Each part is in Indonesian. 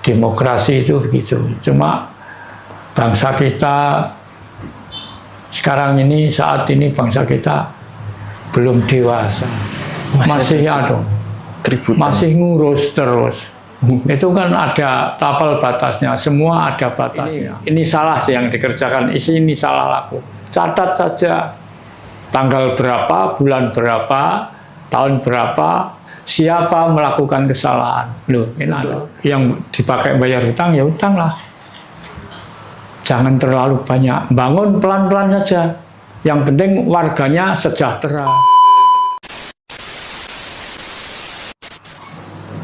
demokrasi itu begitu. Cuma bangsa kita sekarang ini, saat ini bangsa kita belum dewasa, masih masih ngurus terus. Itu kan ada tapal batasnya, semua ada batasnya. Ini salah sih yang dikerjakan, ini salah aku. Catat saja tanggal berapa, bulan berapa, tahun berapa, siapa melakukan kesalahan. Loh, ini ada. Yang dipakai bayar hutang, ya hutang lah. Jangan terlalu banyak, bangun pelan-pelan saja. Yang penting warganya sejahtera.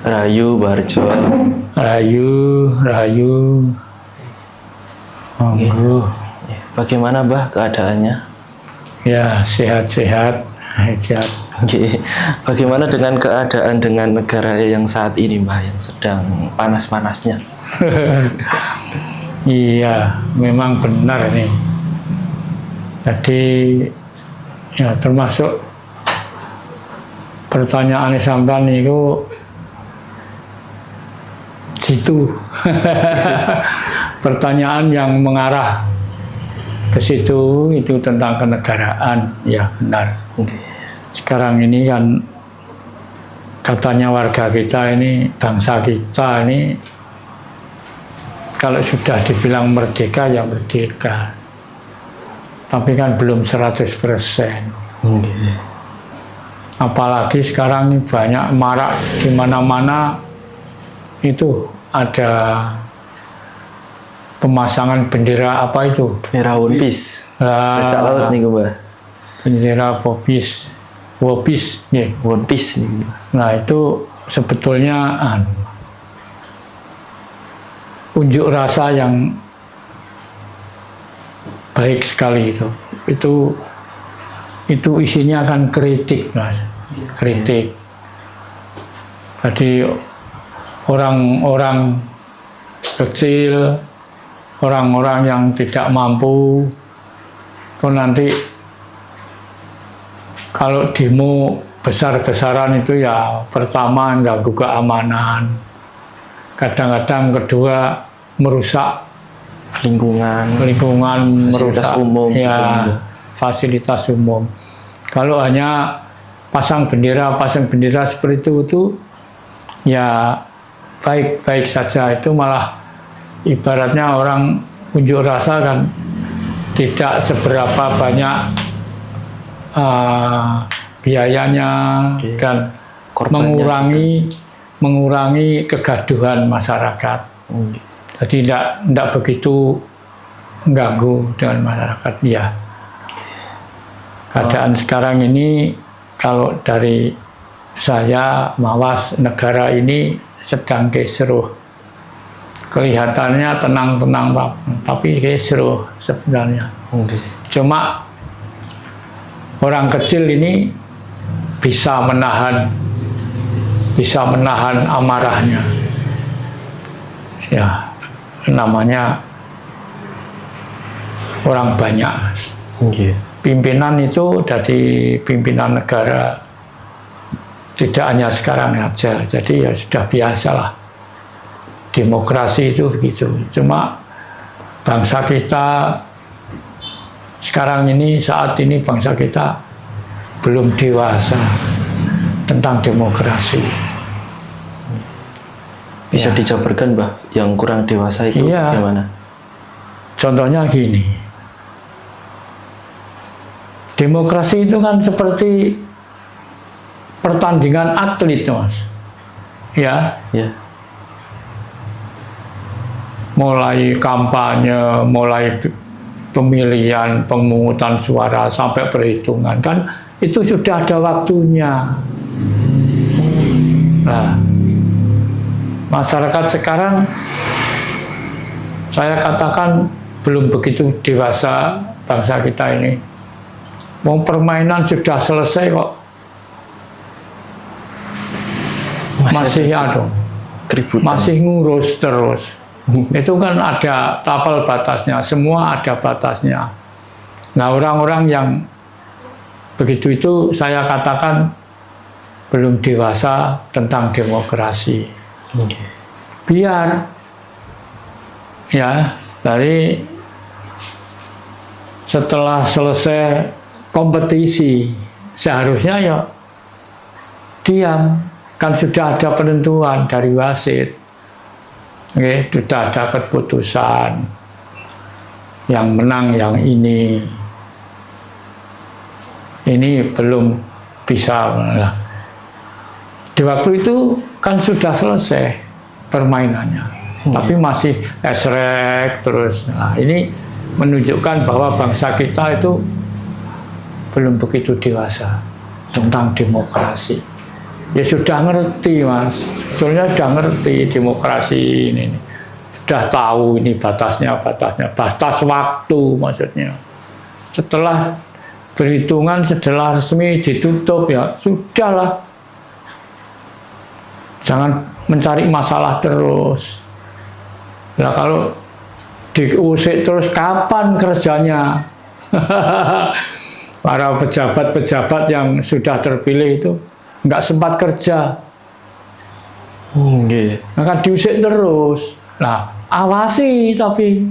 Rahayu, Barjo. Rahayu. Monggo. Bagaimana Mbah keadaannya? Ya, sehat-sehat. Bagaimana dengan keadaan dengan negara yang saat ini Mbah, yang sedang panas-panasnya? Iya, memang benar ini. Jadi ya termasuk pertanyaan sampean itu situ. Pertanyaan yang mengarah ke situ itu tentang kenegaraan, ya benar. Sekarang ini kan katanya warga kita ini, bangsa kita ini kalau sudah dibilang merdeka ya merdeka, tapi kan belum 100%. Apalagi sekarang ini banyak marak di mana-mana itu ada pemasangan bendera apa itu? Bendera One Piece. Bajak laut nih Mbah. Bendera Wopis, ya. One Piece nih. Nah itu sebetulnya unjuk rasa yang baik sekali itu. Itu isinya akan kritik, Mas. Kritik. Jadi orang-orang kecil, orang-orang yang tidak mampu, itu nanti kalau demo besar-besaran itu ya pertama mengganggu keamanan, kadang-kadang kedua merusak lingkungan, merusak umum, ya fasilitas umum. Kalau hanya pasang bendera seperti itu ya baik-baik saja, itu malah ibaratnya orang unjuk rasa kan tidak seberapa banyak biayanya dan mengurangi kegaduhan masyarakat. Jadi tidak begitu mengganggu dengan masyarakat. Ya, keadaan sekarang ini kalau dari saya mawas, negara ini sedang kisruh. Kelihatannya tenang-tenang tapi kisruh sebenarnya. Cuma orang kecil ini bisa menahan amarahnya. Ya, namanya orang banyak. Pimpinan itu dari pimpinan negara tidak hanya sekarang aja, jadi ya sudah biasalah. Demokrasi itu begitu. Cuma bangsa kita sekarang ini, saat ini bangsa kita belum dewasa tentang demokrasi. Bisa dijabarkan Mbah, yang kurang dewasa itu bagaimana? Contohnya gini, demokrasi itu kan seperti pertandingan atlet, Mas. Ya. Mulai kampanye, mulai pemilihan, pemungutan suara sampai perhitungan kan itu sudah ada waktunya. Nah, masyarakat sekarang saya katakan belum begitu dewasa bangsa kita ini. Mau permainan sudah selesai kok. Masih ngurus terus. Itu kan ada tapal batasnya, semua ada batasnya. Nah, orang-orang yang begitu itu saya katakan belum dewasa tentang demokrasi. Biar ya dari setelah selesai kompetisi seharusnya ya diam, kan sudah ada penentuan dari wasit, sudah ada keputusan yang menang yang ini belum bisa. Nah, di waktu itu kan sudah selesai permainannya, tapi masih esrek terus. Nah, ini menunjukkan bahwa bangsa kita itu belum begitu dewasa tentang demokrasi. Ya sudah ngerti Mas, sebetulnya sudah ngerti demokrasi ini. Sudah tahu ini batas waktu maksudnya. Setelah berhitungan, setelah resmi ditutup ya sudahlah. Jangan mencari masalah terus. Nah kalau diusik terus kapan kerjanya? Para pejabat-pejabat yang sudah terpilih itu nggak sempat kerja. Akan diusik terus. Nah, awasi tapi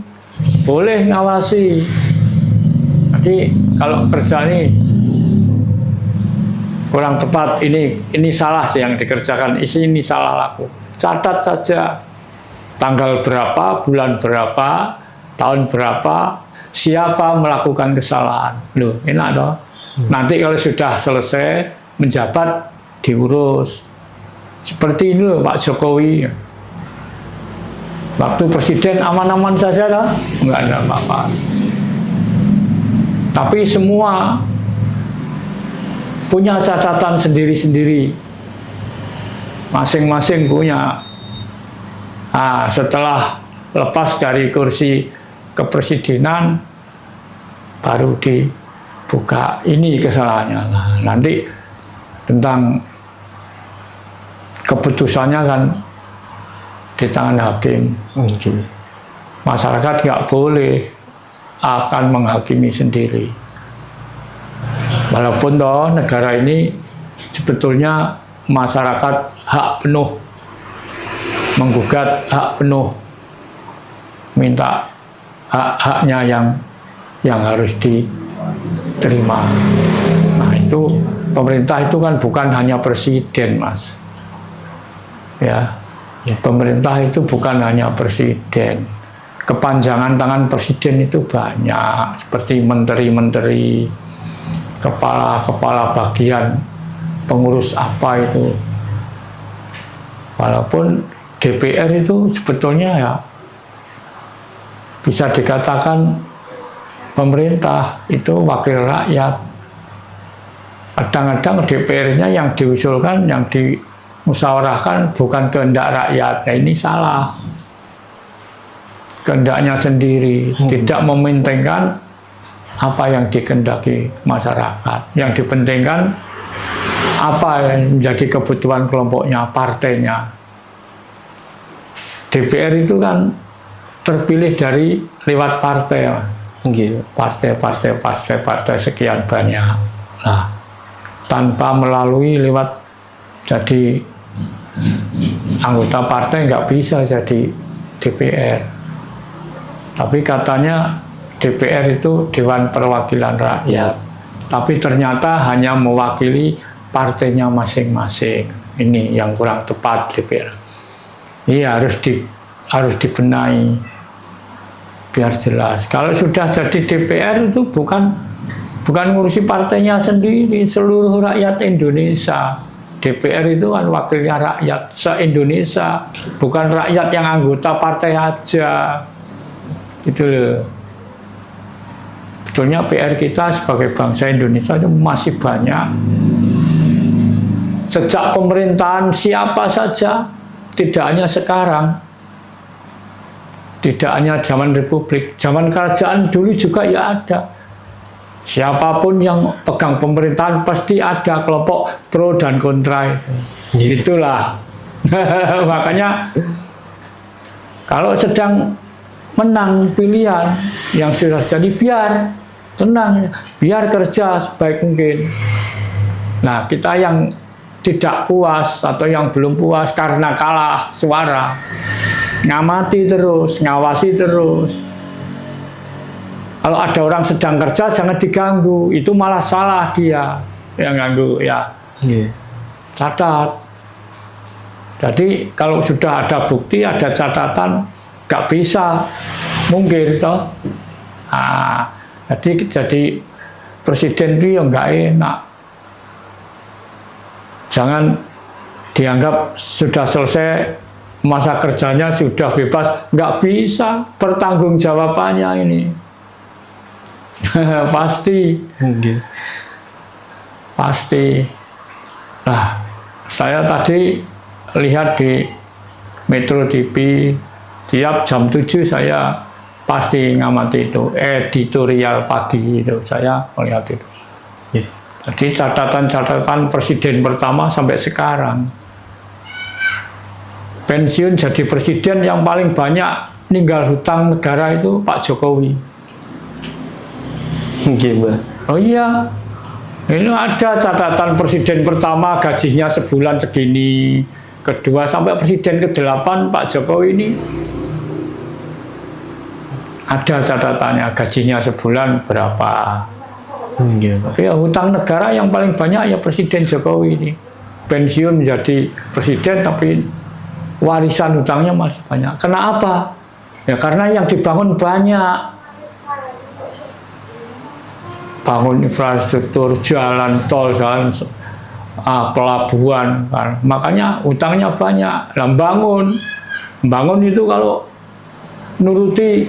boleh ngawasi. Jadi kalau kerja ini kurang tepat, ini salah sih yang dikerjakan, ini salah laku. Catat saja tanggal berapa, bulan berapa, tahun berapa, siapa melakukan kesalahan. Loh, enak toh. Nanti kalau sudah selesai menjabat diurus. Seperti ini loh Pak Jokowi. Waktu presiden aman-aman saja toh, nggak ada apa-apa. Tapi semua punya catatan sendiri-sendiri. Masing-masing punya. Nah, setelah lepas dari kursi kepresidenan baru dibuka ini kesalahannya. Nah, nanti tentang keputusannya kan di tangan hakim. Masyarakat nggak boleh akan menghakimi sendiri. Walaupun toh negara ini sebetulnya masyarakat hak penuh, menggugat hak penuh, minta hak-haknya yang harus diterima. Nah itu pemerintah itu kan bukan hanya presiden Mas. Ya, pemerintah itu bukan hanya presiden. Kepanjangan tangan presiden itu banyak, seperti menteri-menteri, kepala-kepala bagian, pengurus apa itu. Walaupun DPR itu sebetulnya ya bisa dikatakan pemerintah itu wakil rakyat. Kadang-kadang DPR-nya yang diusulkan, yang dimusyawarahkan bukan kehendak rakyat. Nah, ini salah. Kehendaknya sendiri, tidak mementingkan apa yang dikehendaki masyarakat. Yang dipentingkan apa yang menjadi kebutuhan kelompoknya, partainya. DPR itu kan terpilih dari lewat partai, Mas. Partai sekian banyak. Nah, tanpa melalui lewat jadi anggota partai nggak bisa jadi DPR. Tapi katanya DPR itu Dewan Perwakilan Rakyat. Tapi ternyata hanya mewakili partainya masing-masing. Ini yang kurang tepat DPR. Iya harus dibenahi biar jelas. Kalau sudah jadi DPR itu bukan ngurusi partainya sendiri, seluruh rakyat Indonesia. DPR itu kan wakilnya rakyat se-Indonesia, bukan rakyat yang anggota partai aja. Itu loh. Sebetulnya PR kita sebagai bangsa Indonesia itu masih banyak. Sejak pemerintahan siapa saja, tidak hanya sekarang, tidak hanya zaman Republik, zaman kerajaan dulu juga ya ada. Siapapun yang pegang pemerintahan pasti ada kelompok pro dan kontra. Itulah. Makanya kalau sedang menang pilihan yang sudah jadi, biar tenang, biar kerja sebaik mungkin. Nah, kita yang tidak puas atau yang belum puas karena kalah suara, ngamati terus, ngawasi terus. Kalau ada orang sedang kerja jangan diganggu, itu malah salah dia yang ganggu ya. Catat. Jadi kalau sudah ada bukti, ada catatan, nggak bisa mungkir toh. Nah, jadi presiden itu ya nggak enak. Jangan dianggap sudah selesai masa kerjanya, sudah bebas, nggak bisa, pertanggungjawabannya ini. Pasti. Pasti. Nah, saya tadi lihat di Metro TV, tiap jam 7 saya pasti ngamati itu, editorial pagi itu, saya melihat itu. Jadi catatan-catatan presiden pertama sampai sekarang. Pensiun jadi presiden yang paling banyak ninggal hutang negara itu Pak Jokowi. Gimana? Oh iya, ini ada catatan presiden pertama gajinya sebulan segini, kedua sampai presiden ke-8 Pak Jokowi ini ada catatannya gajinya sebulan berapa. Tapi ya, hutang negara yang paling banyak ya Presiden Jokowi ini. Pensiun menjadi presiden tapi warisan hutangnya masih banyak. Kenapa? Ya karena yang dibangun banyak. Bangun infrastruktur, jalan tol, jalan pelabuhan, kan. Makanya hutangnya banyak. Nah, bangun itu kalau nuruti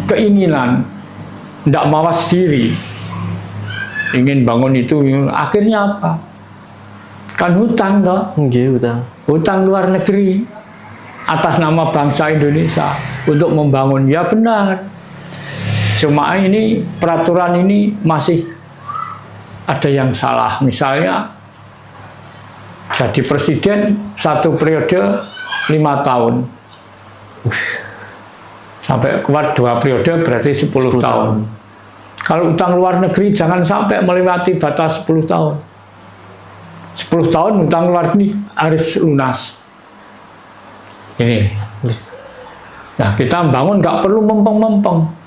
keinginan, tidak mawas diri, ingin bangun itu, akhirnya apa? Kan hutang toh? Hutang luar negeri atas nama bangsa Indonesia untuk membangun, ya benar. Cuma ini peraturan ini masih ada yang salah. Misalnya jadi presiden 1 periode 5 tahun, sampai kuat 2 periode berarti 10 tahun. Kalau utang luar negeri jangan sampai melewati batas 10 tahun. 10 tahun utang luar negeri harus lunas. Ini. Nah, kita bangun nggak perlu mempeng-mempeng.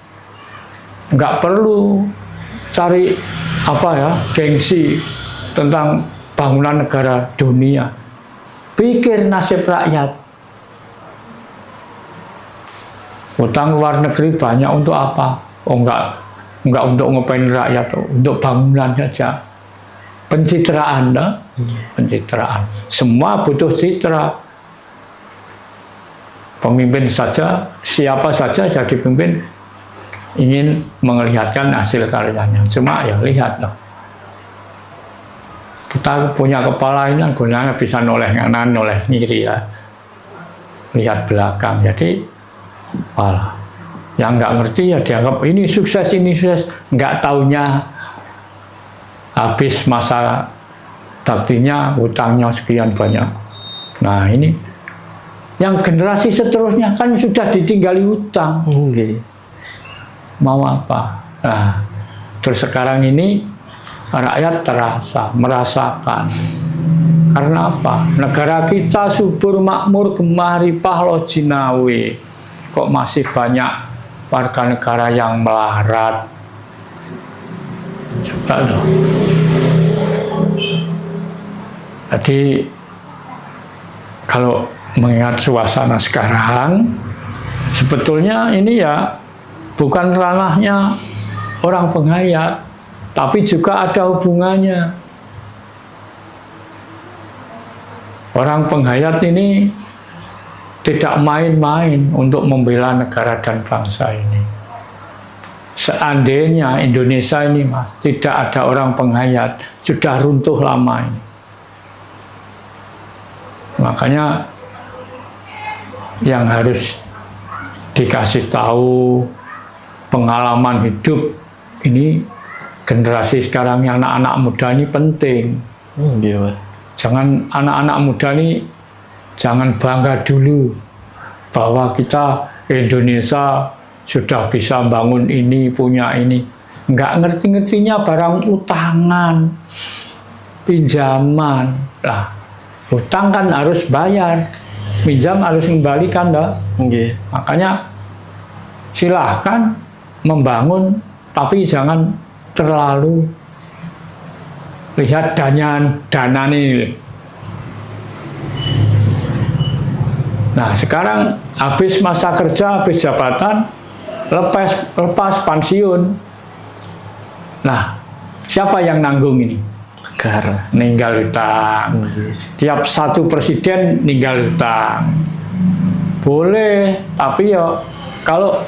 Nggak perlu cari gengsi tentang bangunan negara dunia. Pikir nasib rakyat. Utang luar negeri banyak untuk apa? Oh enggak untuk ngapain rakyat, untuk bangunan saja. Pencitraan, pencitraan. Semua butuh citra. Pemimpin saja, siapa saja jadi pemimpin ingin melihatkan hasil karyanya. Cuma ya lihat loh. Kita punya kepala ini gunanya bisa noleh kanan, noleh kiri ya. Lihat belakang. Jadi malah yang nggak ngerti ya dianggap ini sukses, nggak taunya habis masa baktinya hutangnya sekian banyak. Nah ini yang generasi seterusnya kan sudah ditinggali hutang. Mau apa? Nah terus sekarang ini rakyat merasakan. Karena apa? Negara kita subur makmur gemari pahlo jinawe, kok masih banyak warga negara yang melarat. Coba loh. Jadi kalau mengingat suasana sekarang, sebetulnya ini ya bukan ranahnya orang penghayat, tapi juga ada hubungannya. Orang penghayat ini tidak main-main untuk membela negara dan bangsa ini. Seandainya Indonesia ini Mas, tidak ada orang penghayat, sudah runtuh lama ini. Makanya yang harus dikasih tahu pengalaman hidup ini generasi sekarang yang anak-anak muda ini penting. Jangan anak-anak muda ini jangan bangga dulu bahwa kita Indonesia sudah bisa bangun ini, punya ini. Nggak ngerti-ngertinya barang utangan, pinjaman. Lah, hutang kan harus bayar. minjam harus kembalikan dah. Nggih. Makanya silahkan membangun, tapi jangan terlalu lihat dana ini. Nah sekarang habis masa kerja, habis jabatan, lepas pensiun. Nah siapa yang nanggung ini? Negara. Ninggal utang. Tiap satu presiden ninggal utang. Boleh, tapi ya kalau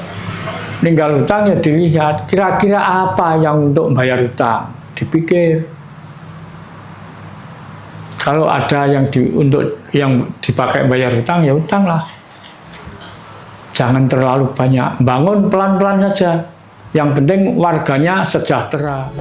ninggal utang ya dilihat kira-kira apa yang untuk bayar utang, dipikir. Kalau ada yang untuk yang dipakai bayar utang, ya utang lah. Jangan terlalu banyak. Bangun pelan-pelan saja. Yang penting warganya sejahtera.